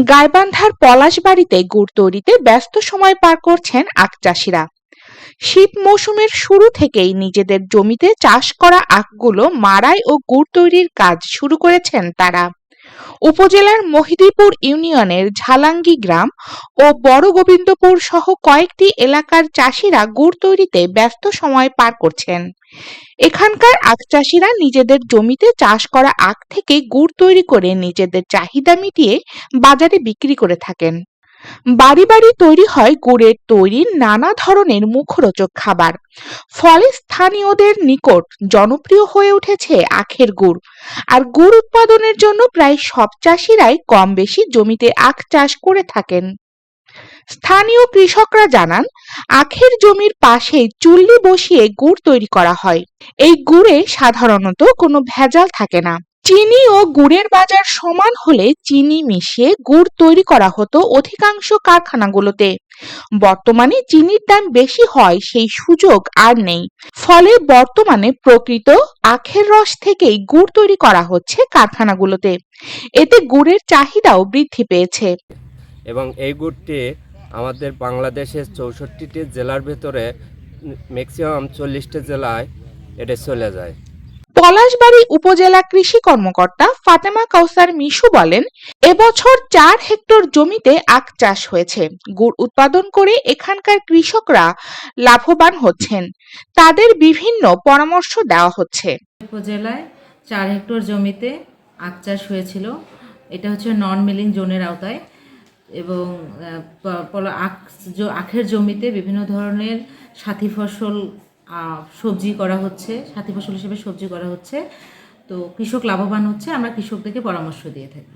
গাইবান্ধার পলাশবাড়ীতে গুড় তৈরিতে ব্যস্ত সময় পার করছেন আখ চাষিরা। শীত মৌসুমের শুরু থেকেই নিজেদের জমিতে চাষ করা আখগুলো মাড়াই ও গুড় তৈরির কাজ শুরু করেছেন তারা। উপজেলার মহিদীপুর ইউনিয়নের ঝালাঙ্গি গ্রাম ও বড় গোবিন্দপুর সহ কয়েকটি এলাকার চাষিরা গুড় তৈরিতে ব্যস্ত সময় পার করছেন। এখানকার আখ চাষিরা নিজেদের জমিতে চাষ করা আখ থেকে গুড় তৈরি করে নিজেদের চাহিদা মিটিয়ে বাজারে বিক্রি করে থাকেন। বাড়ি বাড়ি তৈরি হয় গুড়ের তৈরি নানা ধরনের মুখরোচক খাবার। ফলে স্থানীয়দের নিকট জনপ্রিয় হয়ে উঠেছে আখের গুড়। আর গুড় উৎপাদনের জন্য প্রায় সব চাষিরাই কম বেশি জমিতে আখ চাষ করে থাকেন। স্থানীয় কৃষকরা জানান, আখের জমির পাশে চুল্লি বসিয়ে গুড় তৈরি করা হয়। এই গুড়ে সাধারণত কোনো ভেজাল থাকে না। চিনি ও গুড়ের বাজার সমান হলে চিনি মিশিয়ে গুড় তৈরি করা হতো অধিকাংশ কারখানাগুলোতে। বর্তমানে চিনির দাম বেশি হয়, সেই সুযোগ আর নেই। ফলে বর্তমানে প্রকৃত আখের রস থেকেই গুড় তৈরি করা হচ্ছে কারখানাগুলোতে। এতে গুড়ের চাহিদাও বৃদ্ধি পেয়েছে। এবং এই গুড়টি আমাদের বাংলাদেশের 64টি জেলার ভেতরে ম্যাক্সিমাম 40টি জেলায় এটা চলে যায়। পলাশবাড়ী উপজেলা কৃষি কর্মকর্তা ফাতেমা কাউসার মিশু বলেন, এবছর 4 হেক্টর জমিতে আখ চাষ হয়েছে। গুড় উৎপাদন করে এখানকার কৃষকরা লাভবান হচ্ছেন। তাদের বিভিন্ন পরামর্শ দেওয়া হচ্ছে। উপজেলায় 4 হেক্টর জমিতে আখ চাষ হয়েছিল। এটা হচ্ছে নন মিলিং জোনের আওতায় এবং আখের জমিতে বিভিন্ন ধরনের সাথী ফসল সবজি করা হচ্ছে, সাথী ফসল হিসেবে সবজি করা হচ্ছে। তো কৃষক লাভবান হচ্ছে, আমরা কৃষকদেরকে পরামর্শ দিয়ে থাকি।